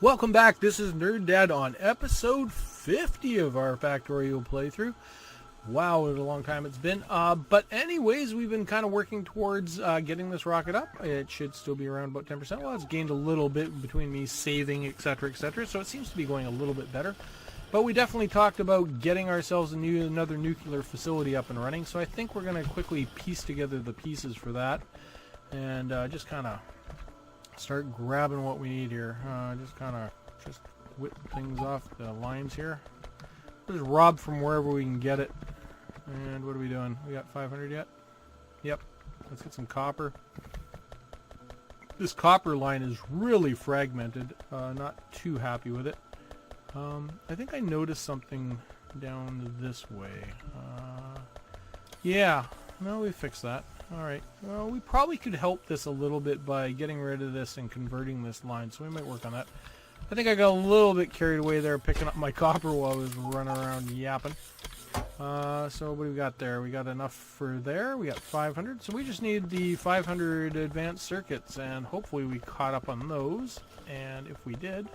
Welcome back. This is Nerd Dad on episode 50 of our Factorio playthrough. Wow, what a long time it's been. But anyways, we've been kind of working towards getting this rocket up. It should still be around about 10%. Well, it's gained a little bit between me saving, etc., etc. So it seems to be going a little bit better. But we definitely talked about getting ourselves another nuclear facility up and running. So I think we're going to quickly piece together the pieces for that. And just kind of start grabbing what we need here. Just whip things off the lines here. Just rob from wherever we can get it. And what are we doing? We got 500 yet? Yep. Let's get some copper. This copper line is really fragmented. Not too happy with it. I think I noticed something down this way. Yeah. No, we fixed that. Alright. Well, we probably could help this a little bit by getting rid of this and converting this line. So we might work on that. I think I got a little bit carried away there picking up my copper while I was running around yapping. So what do we got there? We got enough for there. We got 500. So we just need the 500 advanced circuits, and hopefully we caught up on those. And if we did,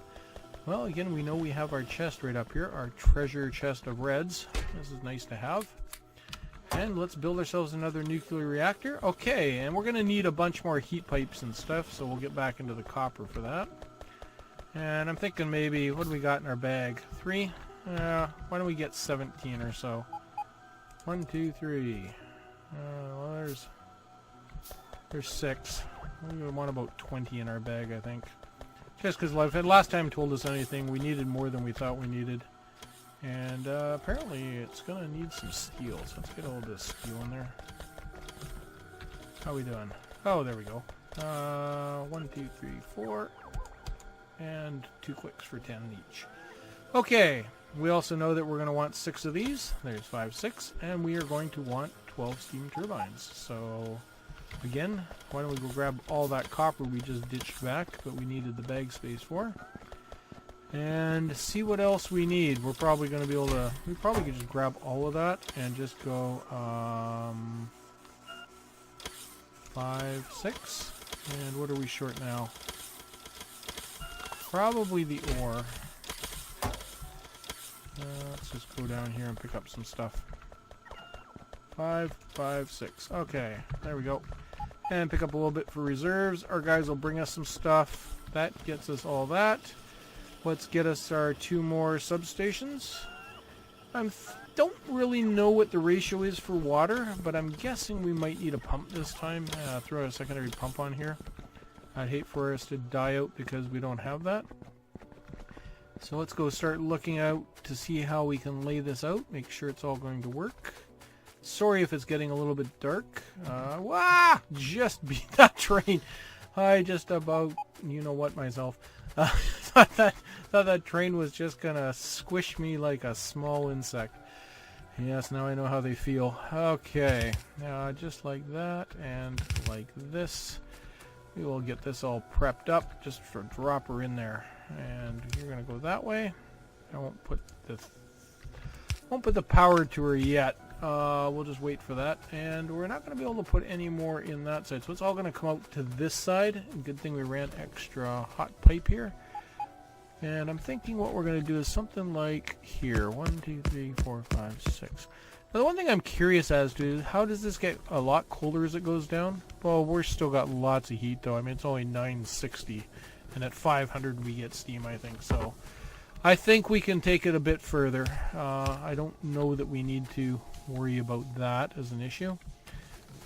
well, again, we know we have our chest right up here, our treasure chest of reds. This is nice to have. And let's build ourselves another nuclear reactor. Okay, and we're going to need a bunch more heat pipes and stuff, so we'll get back into the copper for that. And I'm thinking maybe, what do we got in our bag? 3? Why don't we get 17 or so? 1, 2, 3. Well, there's 6. We want about 20 in our bag, I think. Just because last time told us anything, we needed more than we thought we needed. And apparently it's going to need some steel, so let's get a little bit of steel in there. How we doing? Oh, there we go. 1, 2, 3, 4. And 2 clicks for 10 each. Okay, we also know that we're going to want 6 of these. There's 5, 6. And we are going to want 12 steam turbines. So, again, why don't we go grab all that copper we just ditched back, but we needed the bag space for. And see what else we need. We're probably going to be able to... We probably could just grab all of that and just go... 5, 6. And what are we short now? Probably the ore. Let's just go down here and pick up some stuff. 5, 5, 6. Okay, there we go. And pick up a little bit for reserves. Our guys will bring us some stuff. That gets us all that. Let's get us our 2 more substations. I don't really know what the ratio is for water, but I'm guessing we might need a pump this time. Throw a secondary pump on here. I'd hate for us to die out because we don't have that. So let's go start looking out to see how we can lay this out. Make sure it's all going to work. Sorry if it's getting a little bit dark. Just beat that train. I just about, you know what, myself. Thought that train was just gonna squish me like a small insect. Yes, now I know how they feel. Okay, just like that and like this. We will get this all prepped up just for drop her in there. And you're gonna go that way. I won't put the power to her yet. We'll just wait for that. And we're not gonna be able to put any more in that side. So it's all gonna come out to this side. Good thing we ran extra hot pipe here. And I'm thinking what we're gonna do is something like here. 1, 2, 3, 4, 5, 6. Now, the one thing I'm curious as to is how does this get a lot colder as it goes down? Well, we're still got lots of heat though. I mean, it's only 960, and at 500 we get steam, I think. So I think we can take it a bit further. I don't know that we need to worry about that as an issue.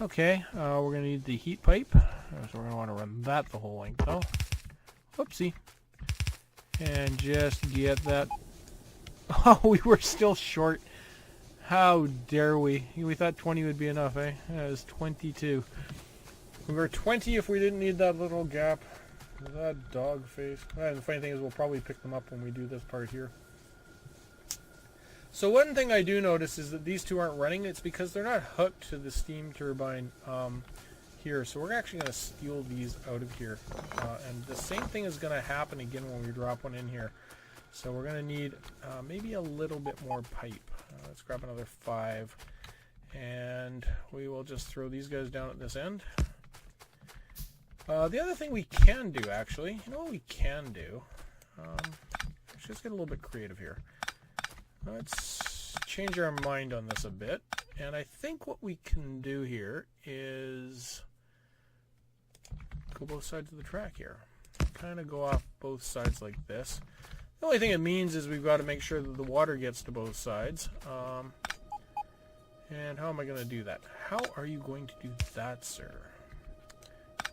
Okay, we're going to need the heat pipe. So we're going to want to run that the whole length though. Whoopsie. And just get that. Oh, we were still short. How dare we? We thought 20 would be enough, eh? That was 22. We were 20 if we didn't need that little gap. That dog face. And the funny thing is we'll probably pick them up when we do this part here. So one thing I do notice is that these two aren't running. It's because they're not hooked to the steam turbine here. So we're actually going to steal these out of here. And the same thing is going to happen again when we drop one in here. So we're going to need maybe a little bit more pipe. Let's grab another 5. And we will just throw these guys down at this end. The other thing we can do, actually, you know what we can do? Let's just get a little bit creative here. Let's change our mind on this a bit. And I think what we can do here is go both sides of the track here. Kind of go off both sides like this. The only thing it means is we've got to make sure that the water gets to both sides. And how am I going to do that? How are you going to do that, sir?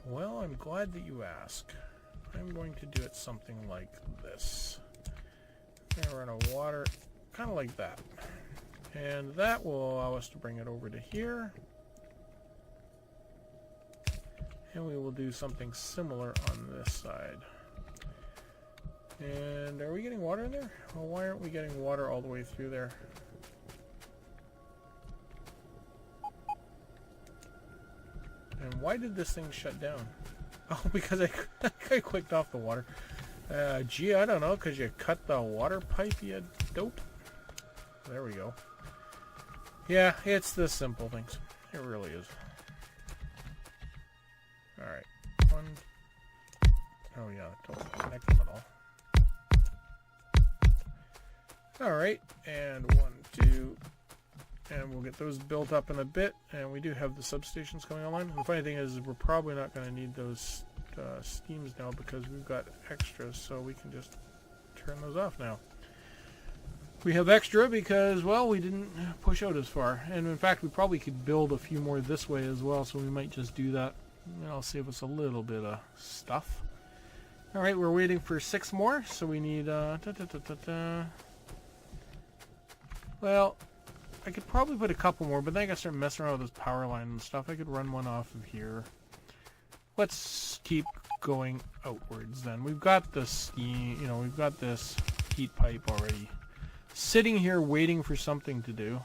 Well, I'm glad that you ask. I'm going to do it something like this. I'm going to run a water kind of like that. And that will allow us to bring it over to here. And we will do something similar on this side. And are we getting water in there? Well, why aren't we getting water all the way through there? And why did this thing shut down? Oh, because I clicked off the water. Gee, I don't know, because you cut the water pipe, you dope. There we go. Yeah, it's the simple things. It really is. Alright. One. Oh yeah, don't connect them at all. Alright, and 1, 2. And we'll get those built up in a bit. And we do have the substations coming online. The funny thing is we're probably not going to need those steams now because we've got extras, so we can just turn those off now. We have extra because, well, we didn't push out as far. And in fact, we probably could build a few more this way as well, so we might just do that. And I'll save us a little bit of stuff. Alright, we're waiting for 6 more, so we need... Well, I could probably put a couple more, but then I gotta start messing around with this power line and stuff. I could run one off of here. Let's keep going outwards then. We've got this steam, you know, we've got this heat pipe already sitting here waiting for something to do.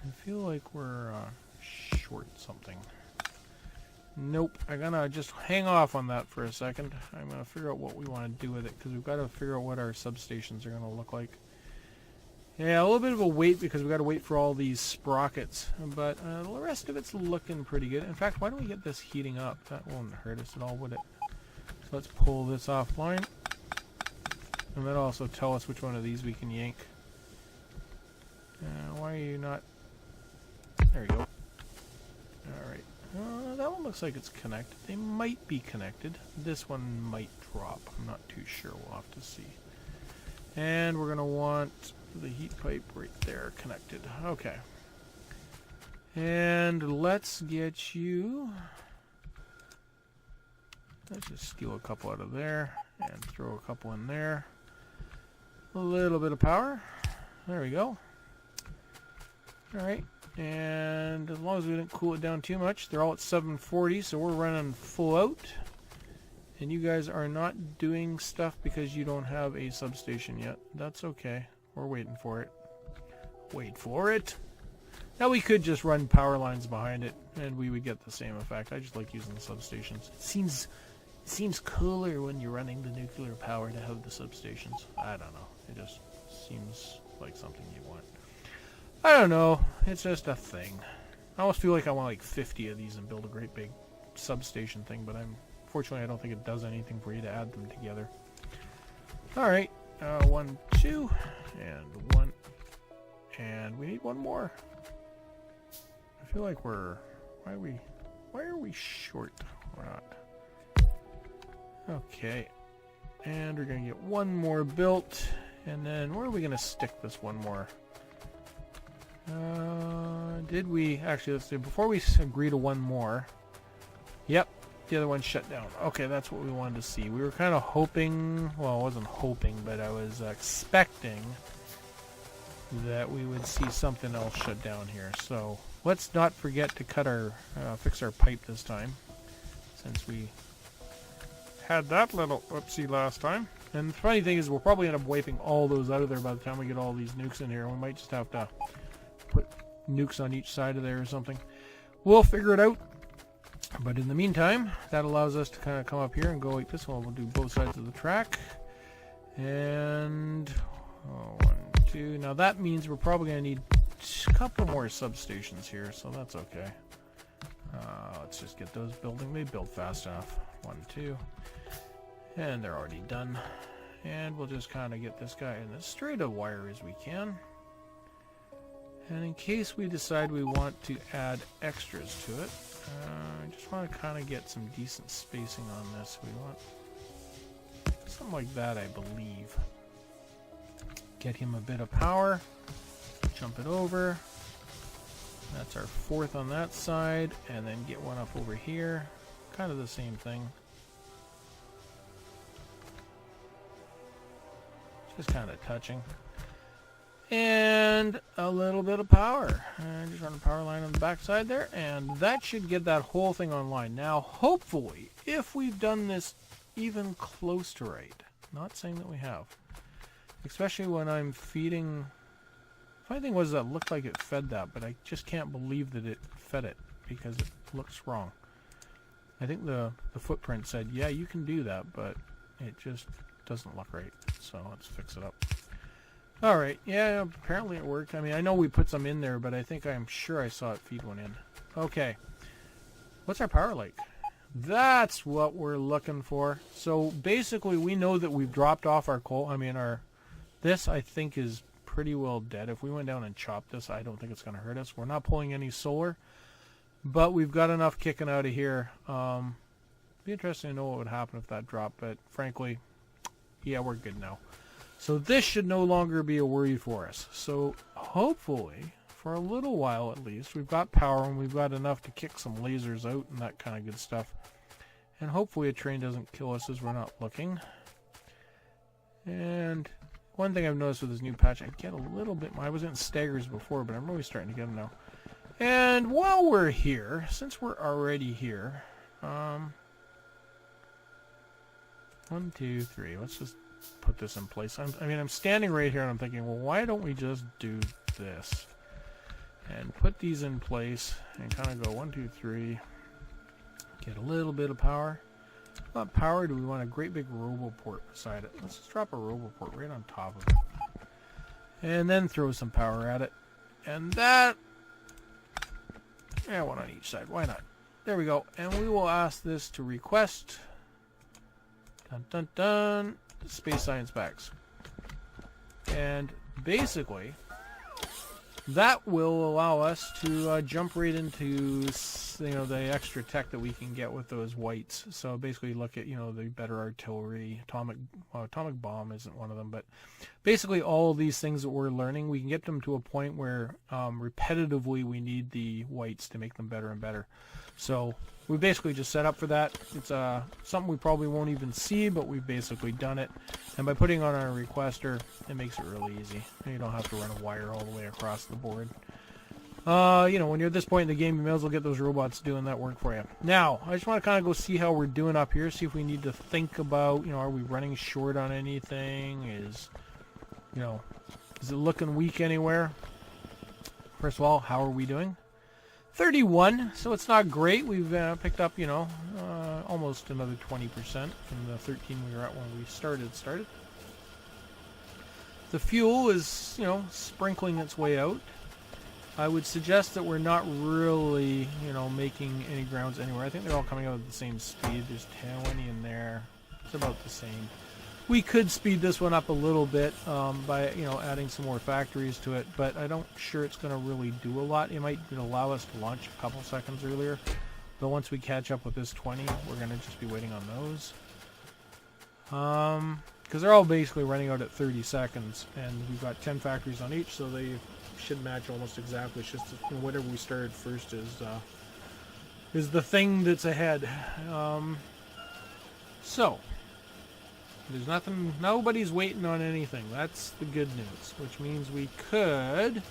I feel like we're short something. Nope, I'm gonna just hang off on that for a second. I'm gonna figure out what we want to do with it because we've got to figure out what our substations are gonna look like. Yeah, a little bit of a wait because we've got to wait for all these sprockets, but the rest of it's looking pretty good. In fact, why don't we get this heating up? That won't hurt us at all, would it? So let's pull this offline. And that'll also tell us which one of these we can yank. Why are you not... There you go. Alright. That one looks like it's connected. They might be connected. This one might drop. I'm not too sure. We'll have to see. And we're going to want the heat pipe right there connected. Okay. And let's get you... Let's just steal a couple out of there and throw a couple in there. A little bit of power. There we go. Alright. And as long as we didn't cool it down too much, they're all at 740, so we're running full out. And you guys are not doing stuff because you don't have a substation yet. That's okay. We're waiting for it. Wait for it. Now we could just run power lines behind it and we would get the same effect. I just like using the substations. It seems cooler when you're running the nuclear power to have the substations. I don't know. It just seems like something you want. I don't know. It's just a thing. I almost feel like I want like 50 of these and build a great big substation thing, but fortunately I don't think it does anything for you to add them together. Alright. 1, 2, and 1. And we need one more. I feel like we're... Why are we short? We're not. Okay. And we're going to get one more built. And then where are we going to stick this one more? Did we... Actually, let's see. Before we agree to one more... Yep. The other one shut down. Okay, that's what we wanted to see. We were kind of hoping... Well, I wasn't hoping, but I was expecting that we would see something else shut down here. So, let's not forget to cut our... fix our pipe this time. Since we had that little whoopsie last time. And the funny thing is, we'll probably end up wiping all those out of there by the time we get all these nukes in here. We might just have to put nukes on each side of there or something. We'll figure it out. But in the meantime, that allows us to kind of come up here and go like this one. We'll do both sides of the track. And 1, 2. Now that means we're probably going to need a couple more substations here, so that's okay. Let's just get those building. They build fast enough. 1, 2. And they're already done. And we'll just kind of get this guy in as straight a wire as we can. And in case we decide we want to add extras to it, I just want to kind of get some decent spacing on this. We want something like that, I believe. Get him a bit of power. Jump it over. That's our fourth on that side. And then get one up over here. Kind of the same thing. Just kind of touching. And a little bit of power. And just run a power line on the back side there. And that should get that whole thing online. Now, hopefully, if we've done this even close to right. Not saying that we have. Especially when I'm feeding... Funny thing was that it looked like it fed that, but I just can't believe that it fed it. Because it looks wrong. I think the footprint said, yeah, you can do that, but it just doesn't look right. So let's fix it up. Alright, yeah, apparently it worked. I mean, I know we put some in there, but I'm sure I saw it feed one in. Okay. What's our power like? That's what we're looking for. So basically we know that we've dropped off our coal. I mean, this I think is pretty well dead. If we went down and chopped this, I don't think it's going to hurt us. We're not pulling any solar, but we've got enough kicking out of here. Be interesting to know what would happen if that dropped, but frankly, yeah, we're good now. So this should no longer be a worry for us. So hopefully, for a little while at least, we've got power and we've got enough to kick some lasers out and that kind of good stuff. And hopefully a train doesn't kill us as we're not looking. And one thing I've noticed with this new patch, I get a little bit... I was getting staggers before, but I'm really starting to get them now. And while we're here, since we're already here... 1, 2, 3. Let's just put this in place. I'm standing right here and I'm thinking, well, why don't we just do this? And put these in place and kind of go 1, 2, 3. Get a little bit of power. What power do we want? A great big roboport beside it. Let's just drop a roboport right on top of it. And then throw some power at it. And that... yeah, one on each side. Why not? There we go. And we will ask this to request... dun dun dun! Space Science Packs. And basically, that will allow us to jump right into the extra tech that we can get with those whites. So basically look at the better artillery, atomic bomb isn't one of them, but basically all of these things that we're learning, we can get them to a point where repetitively we need the whites to make them better and better. So we basically just set up for that. It's something we probably won't even see, but we've basically done it. And by putting on our requester, it makes it really easy. You don't have to run a wire all the way across the board. When you're at this point in the game, you may as well get those robots doing that work for you. Now, I just want to kind of go see how we're doing up here, see if we need to think about, are we running short on anything? Is it looking weak anywhere? First of all, how are we doing? 31, so it's not great. We've picked up, almost another 20% from the 13 we were at when we started. The fuel is, sprinkling its way out. I would suggest that we're not really, making any grounds anywhere. I think they're all coming out at the same speed. There's 20 in there. It's about the same. We could speed this one up a little bit by, adding some more factories to it, but I don't sure it's going to really do a lot. It might allow us to launch a couple seconds earlier, but once we catch up with this 20, we're going to just be waiting on those. Because they're all basically running out at 30 seconds, and we've got 10 factories on each, so they should match almost exactly. It's just whatever we started first is the thing that's ahead. So there's nothing, nobody's waiting on anything. That's the good news, which means we could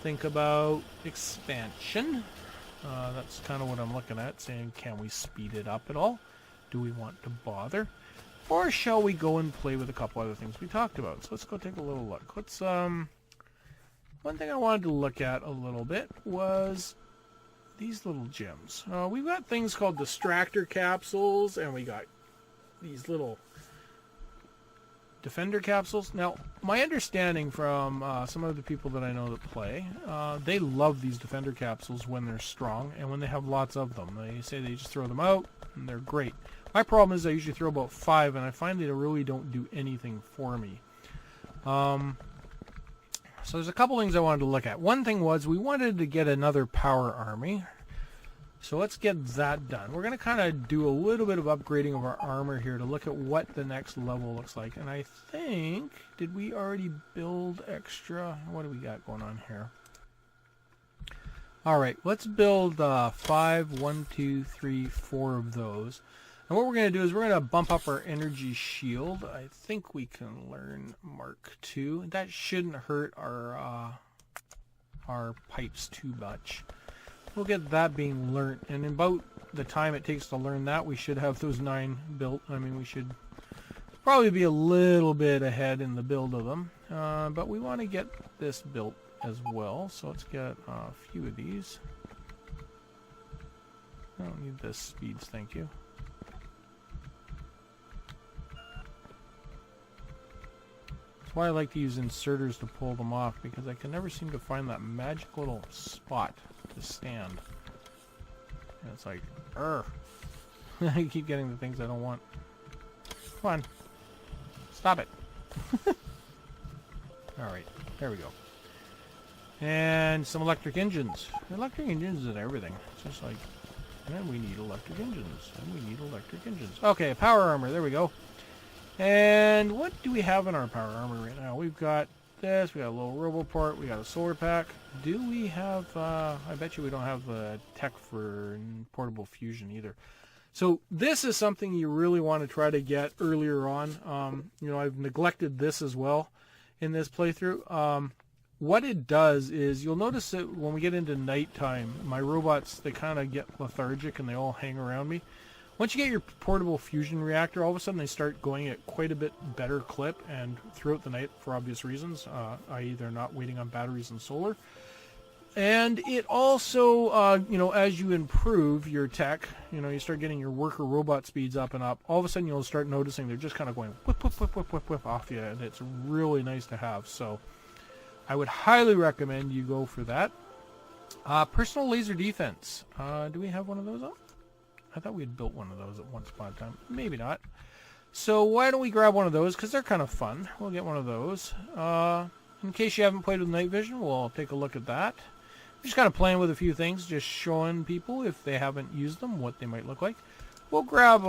think about expansion. That's kind of what I'm looking at, saying, can we speed it up at all? Do we want to bother? Or shall we go and play with a couple other things we talked about? So let's go take a little look. Let's, one thing I wanted to look at a little bit was these little gems. We've got things called distractor capsules, and we got these little defender capsules. Now, my understanding from some of the people that I know that play, they love these defender capsules when they're strong and when they have lots of them. They say they just throw them out and they're great. My problem is I usually throw about 5, and I find they really don't do anything for me. So there's a couple things I wanted to look at. One thing was we wanted to get another power army. So let's get that done. We're going to kind of do a little bit of upgrading of our armor here to look at what the next level looks like. And I think, did we already build extra? What do we got going on here? Alright, let's build 5, 1, 2, 3, 4 of those. And what we're going to do is we're going to bump up our energy shield. I think we can learn Mark II. That shouldn't hurt our pipes too much. We'll get that being learnt, and in about the time it takes to learn that, we should have those 9 built. I mean, we should probably be a little bit ahead in the build of them, but we want to get this built as well. So let's get a few of these. I don't need this speeds, thank you. That's why I like to use inserters to pull them off, because I can never seem to find that magic little spot to stand. And it's like, I keep getting the things I don't want. Come on. Stop it. Alright, there we go. And some electric engines. Electric engines and everything. It's just like, and we need electric engines. And we need electric engines. Okay, power armor, there we go. And what do we have in our power armor right now? We've got this, we got a little roboport, we got a solar pack. Do we have, I bet you we don't have the tech for portable fusion either. So this is something you really want to try to get earlier on. You know, I've neglected this as well in this playthrough. What it does is, you'll notice that when we get into nighttime, my robots, they kind of get lethargic and they all hang around me. Once you get your portable fusion reactor, all of a sudden they start going at quite a bit better clip, and throughout the night, for obvious reasons, i.e. they're not waiting on batteries and solar. And it also, you know, as you improve your tech, you know, you start getting your worker robot speeds up and up, all of a sudden you'll start noticing they're just kind of going whip, whip, whip, whip, whip, whip off you, and it's really nice to have. So I would highly recommend you go for that. Personal laser defense. Do we have one of those up? I thought we had built one of those at once upon a time. Maybe not. So why don't we grab one of those, because they're kind of fun. We'll get one of those. In case you haven't played with night vision, we'll take a look at that. I'm just kind of playing with a few things, just showing people, if they haven't used them, what they might look like. We'll grab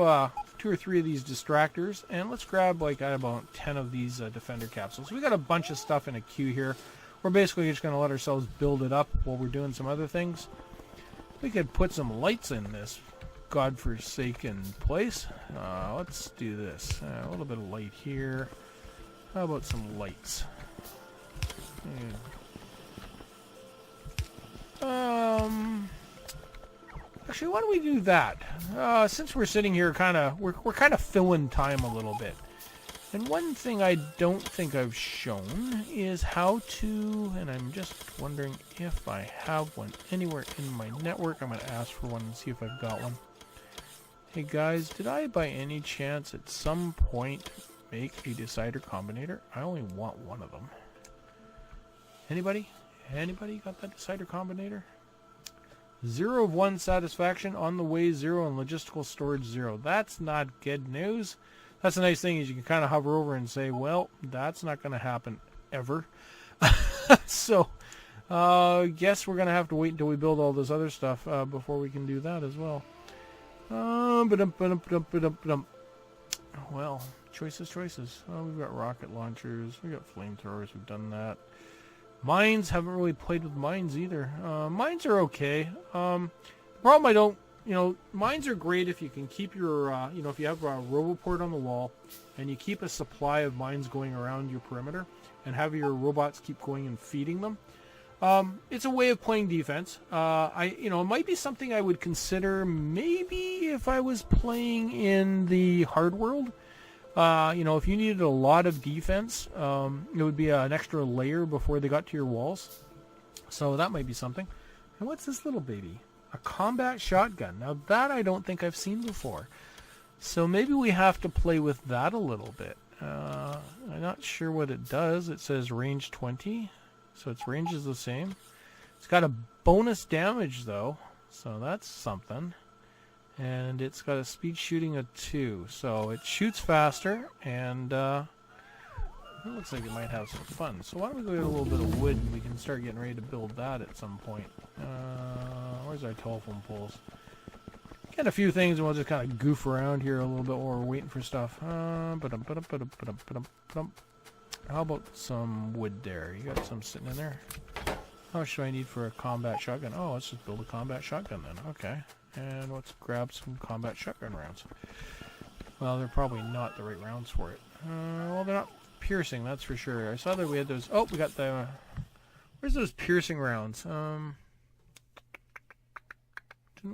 2 or 3 of these distractors, and let's grab like about 10 of these defender capsules. We got a bunch of stuff in a queue here. We're basically just going to let ourselves build it up while we're doing some other things. We could put some lights in this godforsaken place. Let's do this. A little bit of light here. How about some lights? Actually, why don't we do that? Since we're sitting here, we're kind of filling time a little bit. And one thing I don't think I've shown is how to, and I'm just wondering if I have one anywhere in my network. I'm going to ask for one and see if I've got one. Hey guys, did I by any chance at some point make a decider combinator? I only want one of them. Anybody? Anybody got that decider combinator? 0 of 1 satisfaction, on the way 0, and logistical storage 0. That's not good news. That's the nice thing, is you can kind of hover over and say, well, that's not going to happen ever. So, guess we're going to have to wait until we build all this other stuff before we can do that as well. Well, choices. Oh, we've got rocket launchers, we've got flamethrowers, we've done that. Mines, haven't really played with mines either. Mines are okay. The problem mines are great if you can keep your, if you have a roboport on the wall and you keep a supply of mines going around your perimeter and have your robots keep going and feeding them. It's a way of playing defense. It might be something I would consider maybe if I was playing in the hard world. If you needed a lot of defense, it would be an extra layer before they got to your walls. So that might be something. And what's this little baby? A combat shotgun. Now that I don't think I've seen before. So maybe we have to play with that a little bit. I'm not sure what it does. It says range 20. So its range is the same. It's got a bonus damage though. So that's something. And it's got a speed shooting of 2, so it shoots faster, and it looks like it might have some fun. So why don't we go get a little bit of wood, and we can start getting ready to build that at some point. Where's our telephone poles? Get a few things, and we'll just kind of goof around here a little bit while we're waiting for stuff. How about some wood there? You got some sitting in there? How much do I need for a combat shotgun? Oh, let's just build a combat shotgun then. Okay. And let's grab some combat shotgun rounds. Well, they're probably not the right rounds for it. Well, they're not piercing, that's for sure. I saw that we had those. Oh, we got the... where's those piercing rounds? Didn't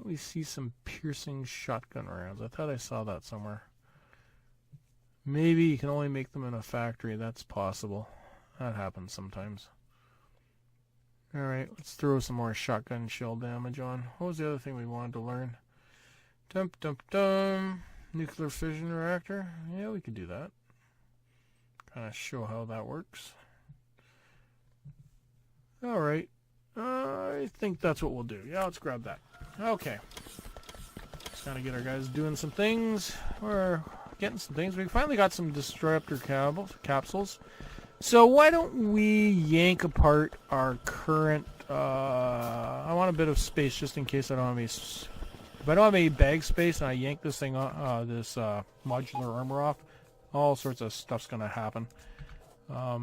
we see some piercing shotgun rounds? I thought I saw that somewhere. Maybe you can only make them in a factory. That's possible. That happens sometimes. Alright, let's throw some more shotgun shell damage on. What was the other thing we wanted to learn? Nuclear fission reactor. Yeah, we could do that. Kind of show how that works. Alright. I think that's what we'll do. Yeah, let's grab that. Okay. Let's kind of get our guys doing some things. We're getting some things. We finally got some disruptor capsules. So why don't we yank apart our current... I want a bit of space just in case I don't have any... If I don't have any bag space and I yank this thing off, this modular armor off, all sorts of stuff's going to happen. I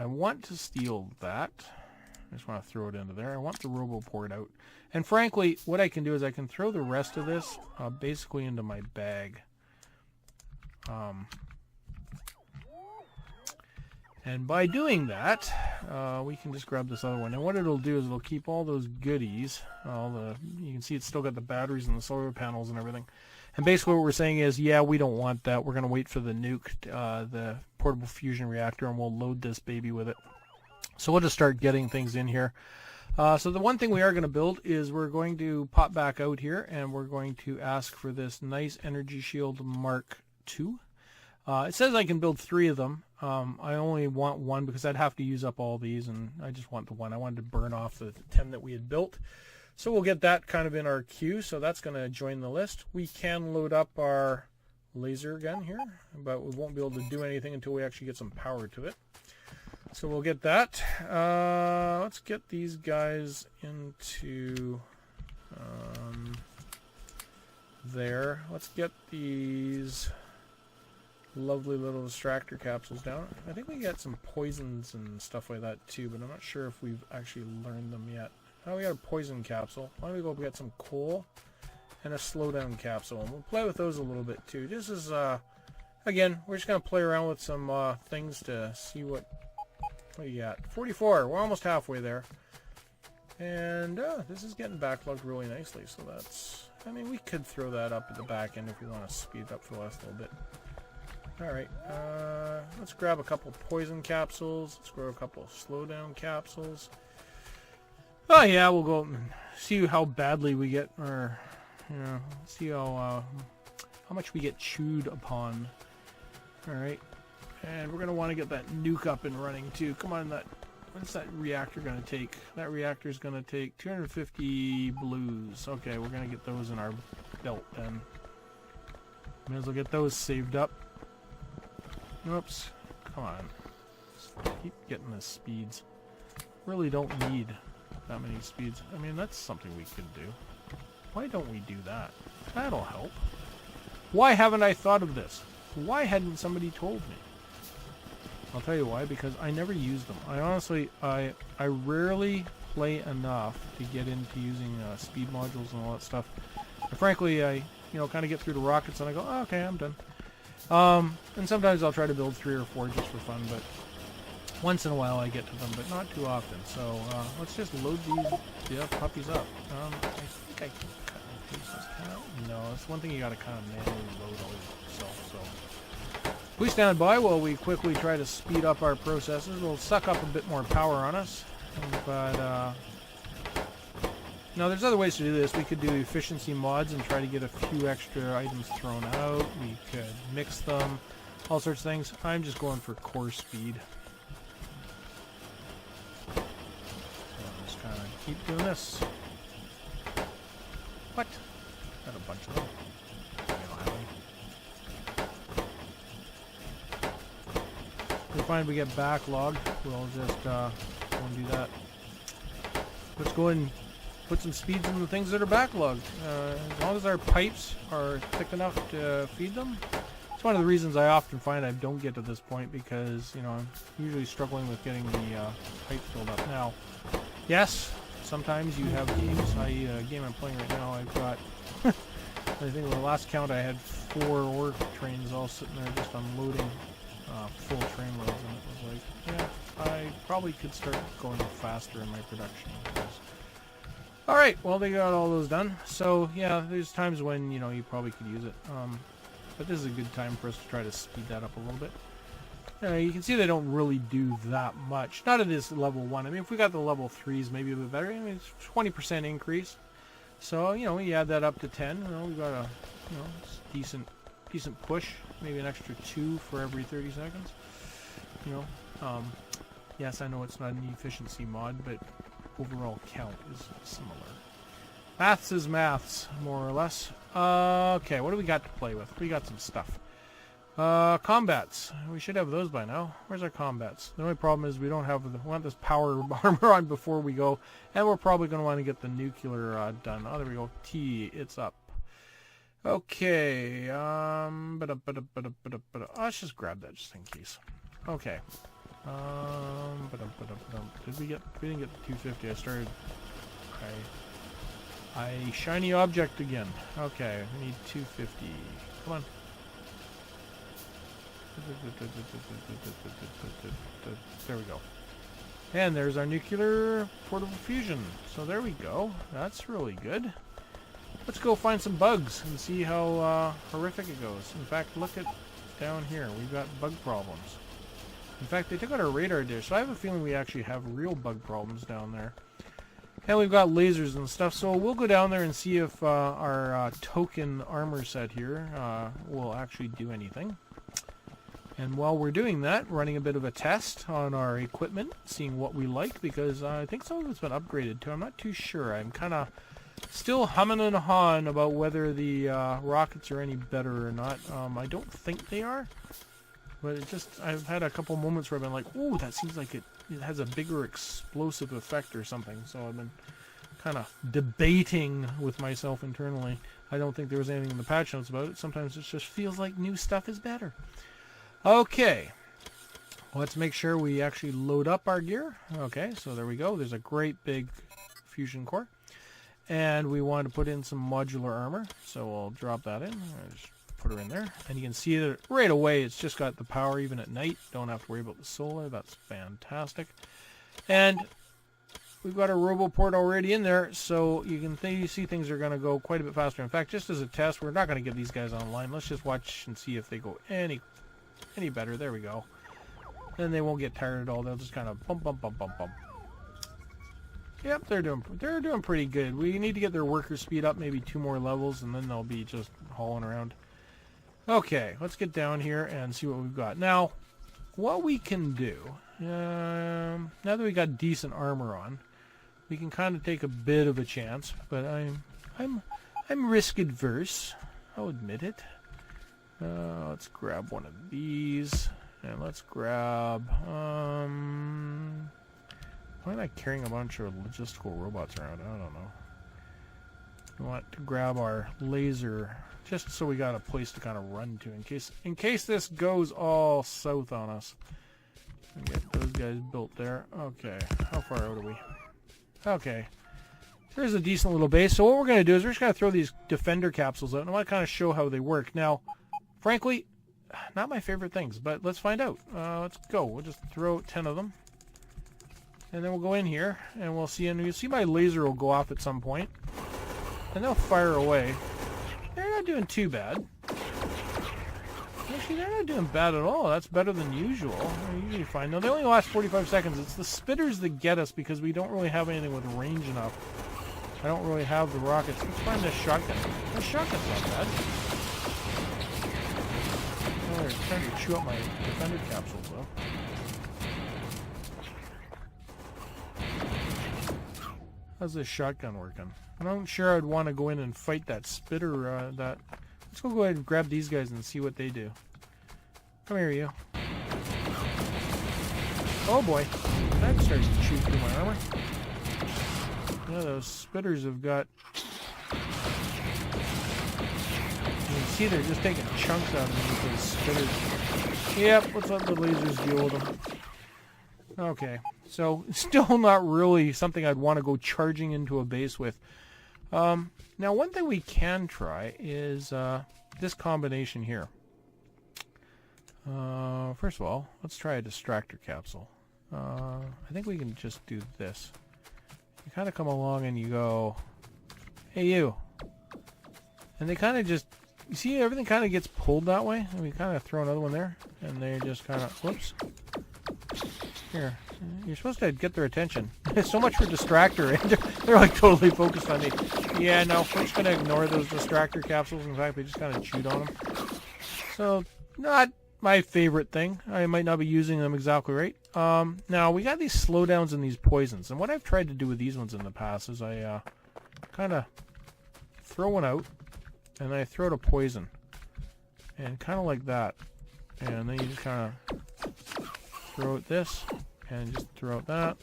want to steal that. I just want to throw it into there. I want the RoboPort out. And frankly, what I can do is I can throw the rest of this basically into my bag. And by doing that, we can just grab this other one. And what it'll do is it'll keep all those goodies. You can see it's still got the batteries and the solar panels and everything. And basically what we're saying is, yeah, we don't want that. We're going to wait for the nuke, the portable fusion reactor, and we'll load this baby with it. So we'll just start getting things in here. So the one thing we are going to build is we're going to pop back out here, and we're going to ask for this nice energy shield Mark II. It says I can build 3 of them. I only want 1 because I'd have to use up all these, and I just want the 1. I wanted to burn off the 10 that we had built. So we'll get that kind of in our queue, so that's going to join the list. We can load up our laser gun here, but we won't be able to do anything until we actually get some power to it. So we'll get that. Let's get these guys into there. Let's get these lovely little distractor capsules down. I think we got some poisons and stuff like that too, but I'm not sure if we've actually learned them yet. Oh, we got a poison capsule. Why don't we go get some coal and a slowdown capsule, and we'll play with those a little bit too. This is again, we're just gonna play around with some things to see what do you got. 44. We're almost halfway there, and this is getting backlogged really nicely. So that's, I mean, we could throw that up at the back end if we want to speed it up for the last little bit. Alright, let's grab a couple poison capsules. Let's grab a couple slowdown capsules. Oh yeah, we'll go and see how badly we get, or, you know, see how much we get chewed upon. Alright, and we're going to want to get that nuke up and running too. Come on, what's that reactor going to take? That reactor is going to take 250 blues. Okay, we're going to get those in our belt then. May as well get those saved up. Oops. Come on. Just keep getting the speeds. Really don't need that many speeds. I mean, that's something we could do. Why don't we do that? That'll help. Why haven't I thought of this? Why hadn't somebody told me? I'll tell you why, because I never use them. I honestly, I rarely play enough to get into using speed modules and all that stuff. And frankly, I, kind of get through the rockets and I go, oh, okay, I'm done. And sometimes I'll try to build 3 or 4 just for fun, but once in a while I get to them, but not too often. So let's just load these puppies up. I think I can cut and paste this kind of. No, that's one thing you got to kind of manually load all yourself. So please stand by while we quickly try to speed up our processes. It'll suck up a bit more power on us, but no, there's other ways to do this. We could do efficiency mods and try to get a few extra items thrown out. We could mix them, all sorts of things. I'm just going for core speed. So just kind of keep doing this. What? Got a bunch of them. I don't have any. If we find we get backlogged, we'll just go and do that. Let's go and put some speeds in the things that are backlogged. As long as our pipes are thick enough to feed them. It's one of the reasons I often find I don't get to this point because, you know, I'm usually struggling with getting the pipe filled up. Now, yes, sometimes you have games. Game I'm playing right now, I've got, I think the last count I had 4 ore trains all sitting there just unloading full train loads, and it was like, yeah, I probably could start going faster in my production. Alright, well, they got all those done. So, yeah, there's times when, you know, you probably could use it. But this is a good time for us to try to speed that up a little bit. You can see they don't really do that much. Not at this level 1. I mean, if we got the level 3s, maybe a bit better. I mean, it's 20% increase. So, you know, we add that up to 10. You know, we've got a, you know, decent push. Maybe an extra 2 for every 30 seconds. You know, yes, I know it's not an efficiency mod, but overall count is similar. Maths is maths, more or less. Okay, what do we got to play with? We got some stuff. Combats. We should have those by now. Where's our combats? The only problem is we don't have we want this power armor on before we go, and we're probably going to want to get the nuclear done. Oh, there we go. T, it's up. Okay. Let's just grab that just in case. Okay. We didn't get the 250. I started. I shiny object again. Okay, we need 250. Come on. There we go. And there's our nuclear portable fusion. So there we go. That's really good. Let's go find some bugs and see how horrific it goes. In fact, look at down here. We've got bug problems. In fact, they took out our radar dish, so I have a feeling we actually have real bug problems down there. And we've got lasers and stuff, so we'll go down there and see if our token armor set here will actually do anything. And while we're doing that, running a bit of a test on our equipment, seeing what we like, because I think some of it's been upgraded too. I'm not too sure. I'm kind of still humming and hawing about whether the rockets are any better or not. I don't think they are. But it just, I've had a couple moments where I've been like, ooh, that seems like it has a bigger explosive effect or something. So I've been kind of debating with myself internally. I don't think there was anything in the patch notes about it. Sometimes it just feels like new stuff is better. Okay. Let's make sure we actually load up our gear. Okay, so there we go. There's a great big fusion core. And we want to put in some modular armor. So we'll drop that in. Just put her in there, and you can see that right away it's just got the power even at night. Don't have to worry about the solar. That's fantastic. And we've got a RoboPort already in there, so you can see things are going to go quite a bit faster. In fact, just as a test, we're not going to get these guys online. Let's just watch and see if they go any better. There we go. Then they won't get tired at all. They'll just kind of bump, bump, bump, bump, bump. Yep, they're doing pretty good. We need to get their worker speed up maybe 2 more levels, and then they'll be just hauling around. Okay, let's get down here and see what we've got. Now, what we can do, now that we got decent armor on, we can kind of take a bit of a chance, but I'm risk adverse. I'll admit it. Let's grab one of these, and let's grab. Why am I carrying a bunch of logistical robots around? I don't know. We want to grab our laser, just so we got a place to kind of run to in case this goes all south on us. And get those guys built there. Okay, how far out are we? Okay, there's a decent little base. So what we're going to do is we're just going to throw these defender capsules out, and I want to kind of show how they work. Now, frankly, not my favorite things, but let's find out. Let's go. We'll just throw 10 of them. And then we'll go in here, and we'll see, and you'll see my laser will go off at some point. And they'll fire away. They're not doing too bad. Actually, they're not doing bad at all. That's better than usual. They're usually fine. No, they only last 45 seconds. It's the spitters that get us because we don't really have anything with range enough. I don't really have the rockets. Let's find this shotgun. The shotgun's not bad. Oh, they're trying to chew up my defender capsules, though. How's this shotgun working? I'm not sure I'd want to go in and fight that spitter. Let's go ahead and grab these guys and see what they do. Come here, you. Oh boy, that starts to shoot through my armor. Yeah, those spitters have got... You can see they're just taking chunks out of me with those spitters. Yep, let's let the lasers deal with them. Okay, so still not really something I'd want to go charging into a base with. Now, one thing we can try is this combination here. First of all, let's try a distractor capsule. I think we can just do this. You kind of come along and you go, hey you. And they kind of just, you see everything kind of gets pulled that way. And we kind of throw another one there. And they just kind of, whoops. Here. You're supposed to get their attention. So much for distractor. They're like totally focused on me. Yeah, no, we're just going to ignore those distractor capsules. In fact, we just kind of chewed on them. So, not my favorite thing. I might not be using them exactly right. Now, we got these slowdowns and these poisons. And what I've tried to do with these ones in the past is I kind of throw one out. And then I throw the poison. And kind of like that. And then you just kind of throw out this. And just throw out that.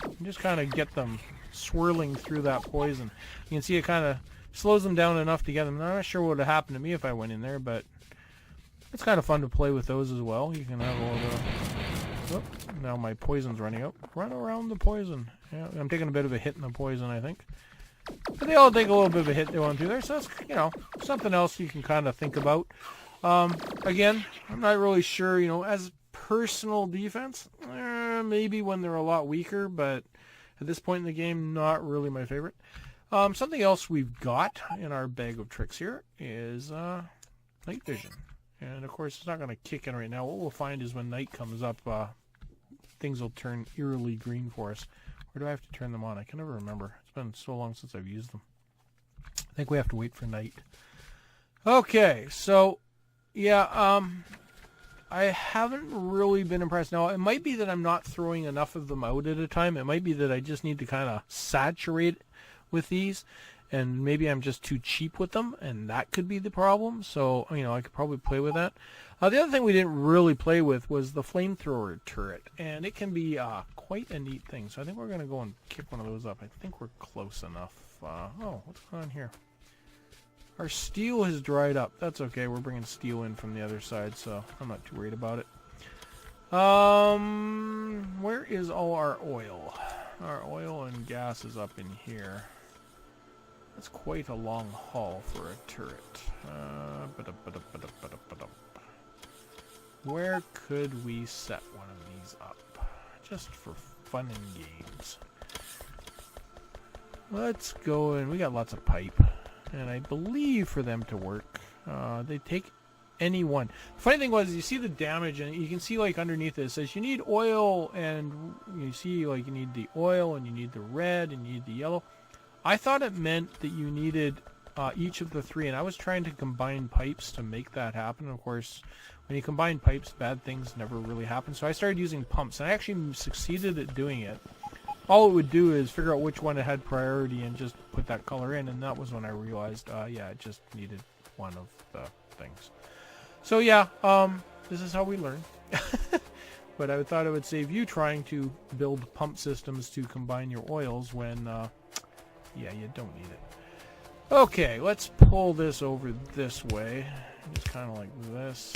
And just kind of get them swirling through that poison. You can see it kind of slows them down enough to get them. I'm not sure what would have happened to me if I went in there, but it's kind of fun to play with those as well. You can have a little... Oh, now my poison's running out. Run around the poison. Yeah, I'm taking a bit of a hit in the poison, I think. But they all take a little bit of a hit they want to there, so that's, you know, something else you can kind of think about. Again, I'm not really sure, you know, as personal defense, maybe when they're a lot weaker, but at this point in the game, not really my favorite. Something else we've got in our bag of tricks here is night vision. And of course, it's not going to kick in right now. What we'll find is when night comes up, things will turn eerily green for us. Or do I have to turn them on? I can never remember. It's been so long since I've used them. I think we have to wait for night. Okay, so, yeah, I haven't really been impressed. Now, it might be that I'm not throwing enough of them out at a time. It might be that I just need to kind of saturate with these. And maybe I'm just too cheap with them, and that could be the problem. So, you know, I could probably play with that. The other thing we didn't really play with was the flamethrower turret. And it can be quite a neat thing. So I think we're going to go and kick one of those up. I think we're close enough. Oh, what's going on here? Our steel has dried up. That's okay. We're bringing steel in from the other side, so I'm not too worried about it. Where is all our oil? Our oil and gas is up in here. That's quite a long haul for a turret. Where could we set one of these up? Just for fun and games. Let's go, and we got lots of pipe. And I believe for them to work, they take any one. The funny thing was, you see the damage, and you can see like underneath it says you need oil, and you see like you need the oil, and you need the red, and you need the yellow. I thought it meant that you needed each of the three, and I was trying to combine pipes to make that happen. Of course, when you combine pipes, bad things never really happen. So I started using pumps, and I actually succeeded at doing it. All it would do is figure out which one it had priority and just put that color in, and that was when I realized, yeah, it just needed one of the things. So yeah, this is how we learn. But I thought it would save you trying to build pump systems to combine your oils when... yeah, you don't need it. Okay, let's pull this over this way. Just kind of like this.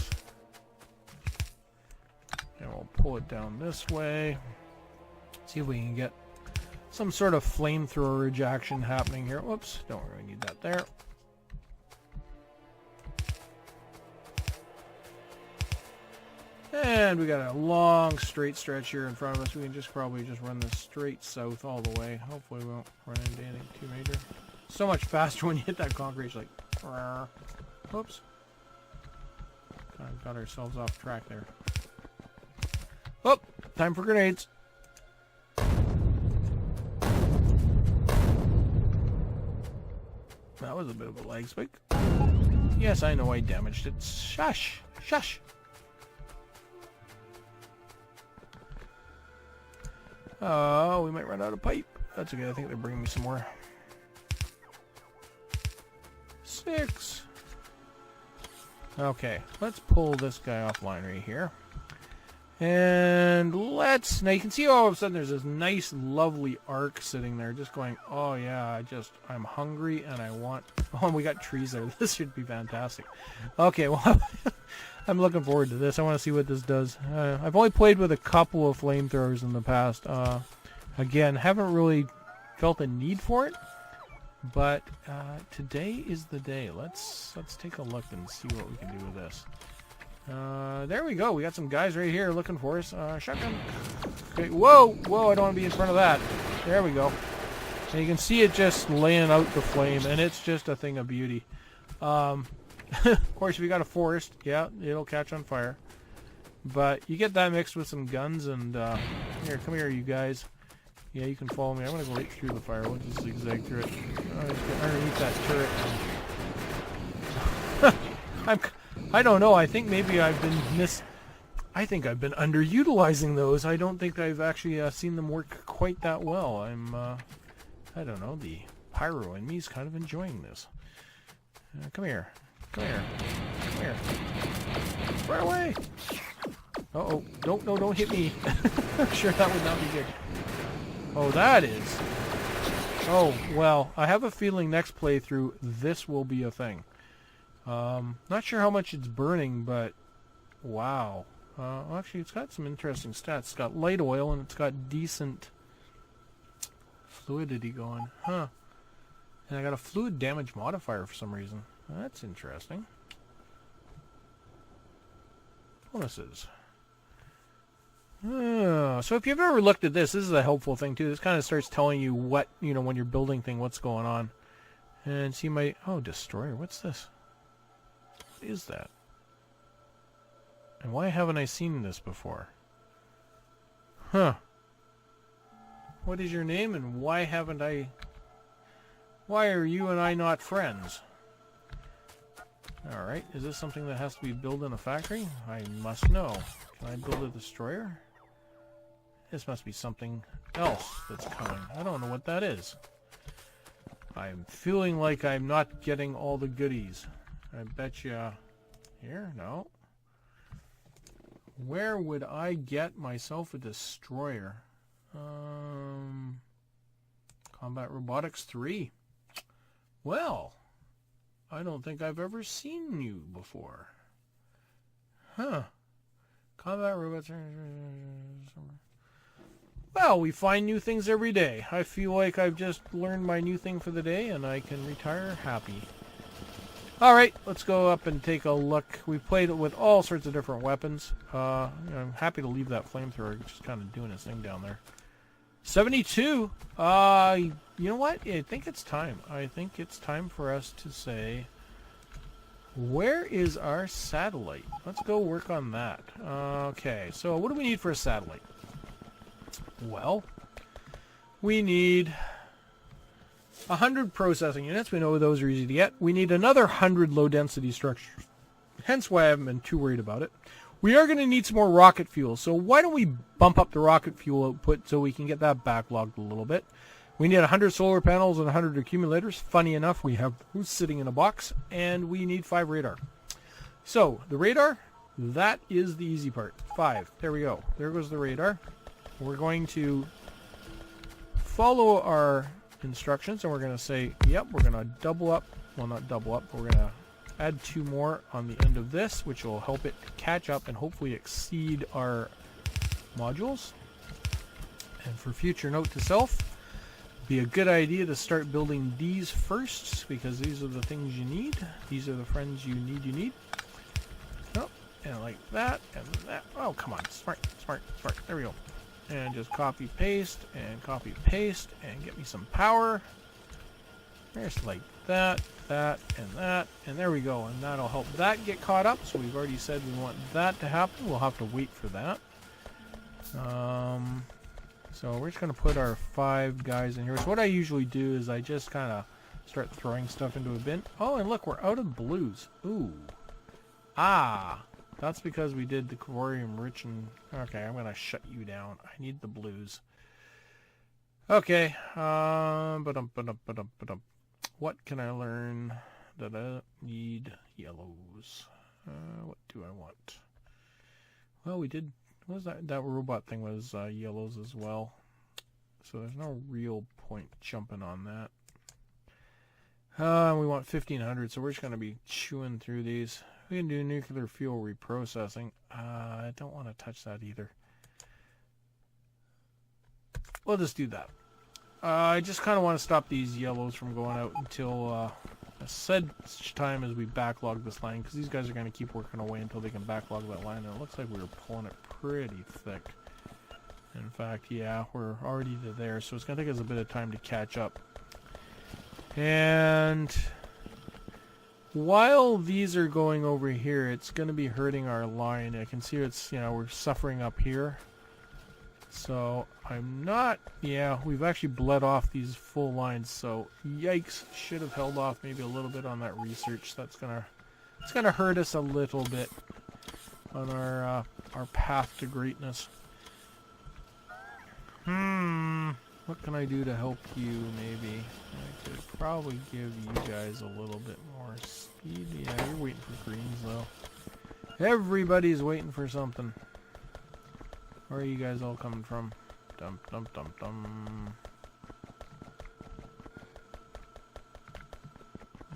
And we'll pull it down this way. See if we can get some sort of flamethrower action happening here. Whoops, don't really need that there. And we got a long straight stretch here in front of us. We can just probably just run this straight south all the way. Hopefully we won't run into anything too major. So much faster when you hit that concrete. It's like, rah. Whoops. Kind of got ourselves off track there. Oh, time for grenades. That was a bit of a lag spike. Yes, I know I damaged it. Shush! Shush! Oh, we might run out of pipe. that's okay. I think they're bringing me some more. 6. Okay, let's pull this guy offline right here. And let's... Now you can see all of a sudden there's this nice, lovely arc sitting there just going, oh yeah, I'm hungry and I want... Oh, we got trees there. This should be fantastic. Okay, well, I'm looking forward to this. I want to see what this does. I've only played with a couple of flamethrowers in the past. Again, haven't really felt a need for it. But today is the day. Let's take a look and see what we can do with this. There we go. We got some guys right here looking for us. Shotgun. Okay. Whoa, whoa! I don't want to be in front of that. There we go. And you can see it just laying out the flame, and it's just a thing of beauty. Of course, if you got a forest, yeah, it'll catch on fire. But you get that mixed with some guns, and here, come here, you guys. Yeah, you can follow me. I'm gonna go right through the fire. We'll just zigzag through it. Let's get underneath that turret. I don't know. I think maybe I've been I think I've been underutilizing those. I don't think I've actually seen them work quite that well. I don't know. The pyro in me is kind of enjoying this. Come here. Come here. Come here. Run away! Uh-oh. Don't hit me. I'm sure that would not be good. Oh, that is. Oh, well, I have a feeling next playthrough this will be a thing. Not sure how much it's burning, but wow. Actually, it's got some interesting stats. It's got light oil, and it's got decent fluidity going. Huh. And I got a fluid damage modifier for some reason. That's interesting. Bonuses. So if you've ever looked at this is a helpful thing too. This kind of starts telling you what, when you're building thing, what's going on. And see my... Oh, destroyer. What's this? What is that? And why haven't I seen this before? Huh. What is your name and why haven't I... Why are you and I not friends? Alright, is this something that has to be built in a factory? I must know. Can I build a destroyer? This must be something else that's coming. I don't know what that is. I'm feeling like I'm not getting all the goodies. I bet you... Here? No. Where would I get myself a destroyer? Combat Robotics 3. Well, I don't think I've ever seen you before. Huh. Combat robots. Well, we find new things every day. I feel like I've just learned my new thing for the day and I can retire happy. Alright, let's go up and take a look. We've played it with all sorts of different weapons. I'm happy to leave that flamethrower just kind of doing its thing down there. 72! You know what? I think it's time. I think it's time for us to say... Where is our satellite? Let's go work on that. Okay, so what do we need for a satellite? Well, we need 100 processing units. We know those are easy to get. We need another 100 low-density structures. Hence why I haven't been too worried about it. We are going to need some more rocket fuel. So why don't we bump up the rocket fuel output so we can get that backlogged a little bit. We need 100 solar panels and 100 accumulators. Funny enough, we have those sitting in a box. And we need 5 radar. So, the radar, that is the easy part. 5. There we go. There goes the radar. We're going to follow our instructions. And we're going to say, yep, we're going to double up. Well, not double up, but we're going to add 2 more on the end of this, which will help it catch up and hopefully exceed our modules. And for future note to self, be a good idea to start building these first, because these are the things you need. These are the friends you need. Oh, and like that, and that. Oh, come on. Smart. There we go. And just copy, paste, and get me some power. There's like that, and there we go. And that'll help that get caught up. So we've already said we want that to happen. We'll have to wait for that. So we're just going to put our 5 guys in here. So what I usually do is I just kind of start throwing stuff into a bin. Oh, and look, we're out of blues. Ooh. Ah. That's because we did the corium rich and... Okay, I'm going to shut you down. I need the blues. Okay. What can I learn that I need yellows? What do I want? Well, we did. What was that? That robot thing was yellows as well. So there's no real point jumping on that. We want 1500, so we're just going to be chewing through these. We can do nuclear fuel reprocessing. I don't want to touch that either. We'll just do that. I just kind of want to stop these yellows from going out until a such time as we backlog this line, because these guys are going to keep working away until they can backlog that line, and it looks like we were pulling it pretty thick. In fact, yeah, we're already to there, so it's going to take us a bit of time to catch up. And while these are going over here, it's going to be hurting our line. I can see it's, you know, we're suffering up here. So I'm not, yeah, we've actually bled off these full lines, so yikes, should have held off maybe a little bit on that research. That's it's gonna hurt us a little bit on our path to greatness. What can I do to help you? Maybe I could probably give you guys a little bit more speed. Yeah, you're waiting for greens though. Everybody's waiting for something. Where are you guys all coming from? Dum dum dum dum.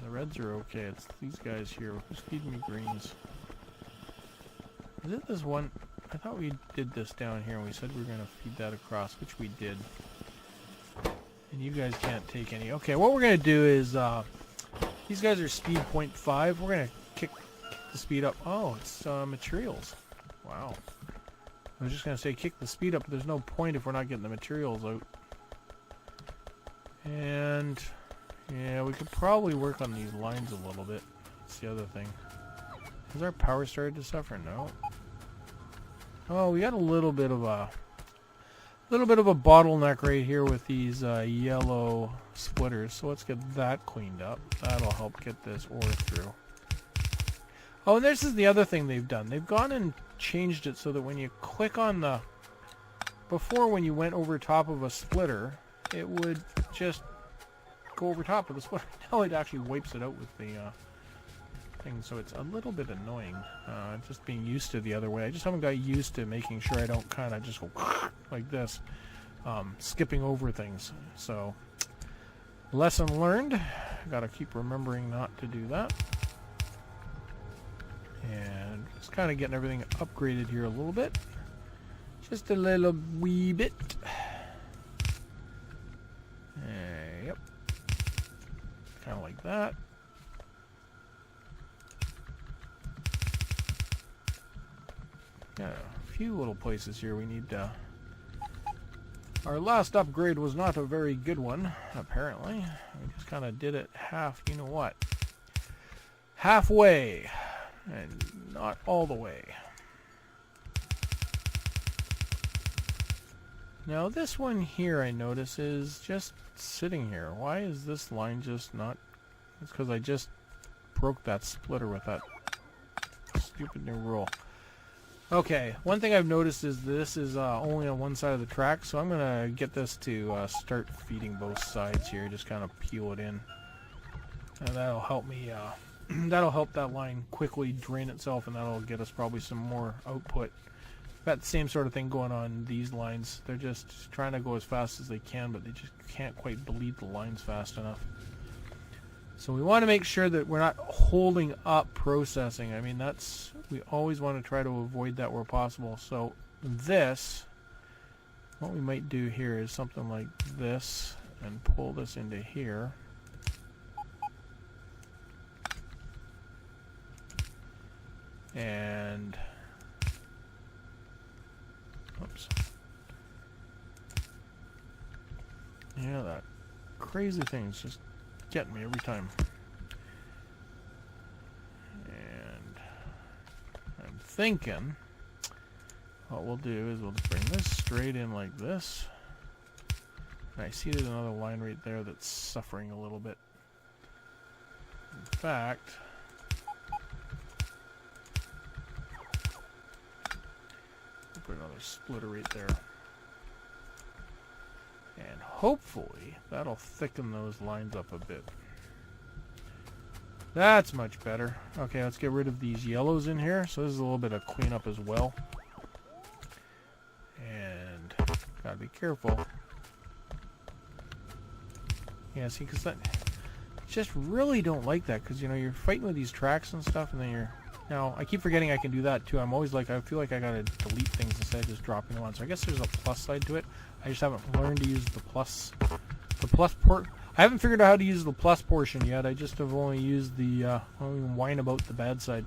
The reds are okay. It's these guys here who's feeding me greens. Is it this one? I thought we did this down here and we said we were going to feed that across, which we did. And you guys can't take any. Okay, what we're going to do is, these guys are speed 0.5. We're going to kick the speed up. Oh, it's materials. Wow. I was just going to say kick the speed up, but there's no point if we're not getting the materials out. And, yeah, we could probably work on these lines a little bit. That's the other thing. Has our power started to suffer? No. Oh, we got a little bit of a bottleneck right here with these yellow splitters. So let's get that cleaned up. That'll help get this ore through. Oh, and this is the other thing they've done. They've gone and changed it so that when you click on the... Before, when you went over top of a splitter, it would just go over top of the splitter. Now it actually wipes it out with the thing, so it's a little bit annoying. Just being used to the other way. I just haven't got used to making sure I don't kind of just go like this, skipping over things. So, lesson learned. Got to keep remembering not to do that. And just kind of getting everything upgraded here a little bit. Just a little wee bit. Yep. Kind of like that. Yeah, a few little places here we need to... Our last upgrade was not a very good one, apparently. We just kind of did it half, you know what? Halfway. And not all the way. Now this one here I notice is just sitting here. Why is this line just not... It's because I just broke that splitter with that stupid new rule. Okay, one thing I've noticed is this is only on one side of the track, so I'm going to get this to start feeding both sides here. Just kind of peel it in. And that'll help me... that'll help that line quickly drain itself, and that'll get us probably some more output. Got the same sort of thing going on these lines. They're just trying to go as fast as they can, but they just can't quite bleed the lines fast enough. So we want to make sure that we're not holding up processing. I mean, that's... We always want to try to avoid that where possible. So this... What we might do here is something like this, and pull this into here. And... Oops. Yeah, that crazy thing's just getting me every time. And I'm thinking what we'll do is we'll just bring this straight in like this. And I see there's another line right there that's suffering a little bit. In fact, we'll put another splitter right there. And hopefully that'll thicken those lines up a bit. That's much better. Okay, let's get rid of these yellows in here. So this is a little bit of cleanup as well. And gotta be careful. Yeah, see, because that just really don't like that, because you know you're fighting with these tracks and stuff, and then you're now I keep forgetting I can do that too. I'm always like I feel like I gotta delete things instead of just dropping them on. So I guess there's a plus side to it. I just haven't learned to use the plus port. I haven't figured out how to use the plus portion yet. I just have only used the I don't even whine about the bad side.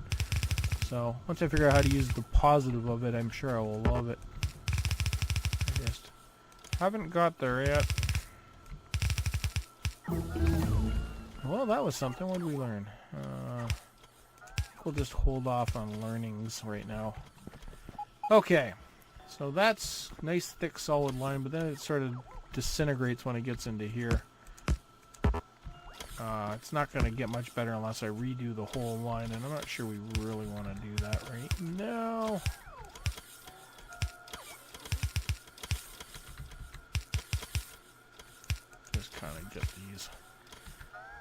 So once I figure out how to use the positive of it, I'm sure I will love it. I just haven't got there yet. Well, that was something. What did we learn? We'll just hold off on learnings right now. Okay, so that's nice, thick, solid line, but then it sort of disintegrates when it gets into here. It's not going to get much better unless I redo the whole line, and I'm not sure we really want to do that right now. Just kind of get these.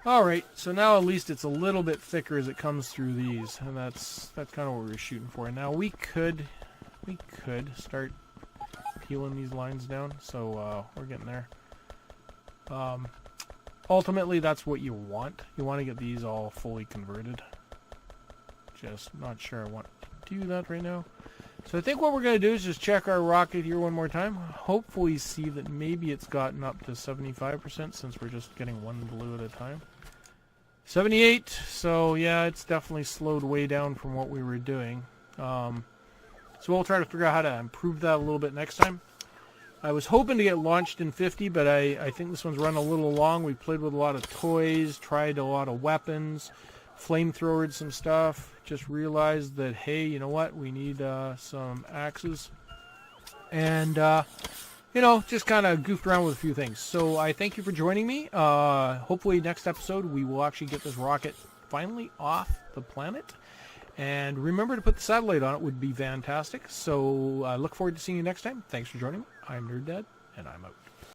Alright, so now at least it's a little bit thicker as it comes through these, and that's kind of what we're shooting for. Now we could start peeling these lines down, so we're getting there. Ultimately, that's what you want. You want to get these all fully converted. Just not sure I want to do that right now. So I think what we're going to do is just check our rocket here one more time. Hopefully see that maybe it's gotten up to 75% since we're just getting one blue at a time. 78, so yeah, it's definitely slowed way down from what we were doing. So we'll try to figure out how to improve that a little bit next time. I was hoping to get launched in 50, but I think this one's run a little long. We played with a lot of toys, tried a lot of weapons, flamethrowered some stuff, just realized that, hey, you know what, we need some axes. And, you know, just kind of goofed around with a few things. So I thank you for joining me. Hopefully next episode we will actually get this rocket finally off the planet. And remember to put the satellite on it would be fantastic. So I look forward to seeing you next time. Thanks for joining me. I'm Nerd Dad, and I'm out.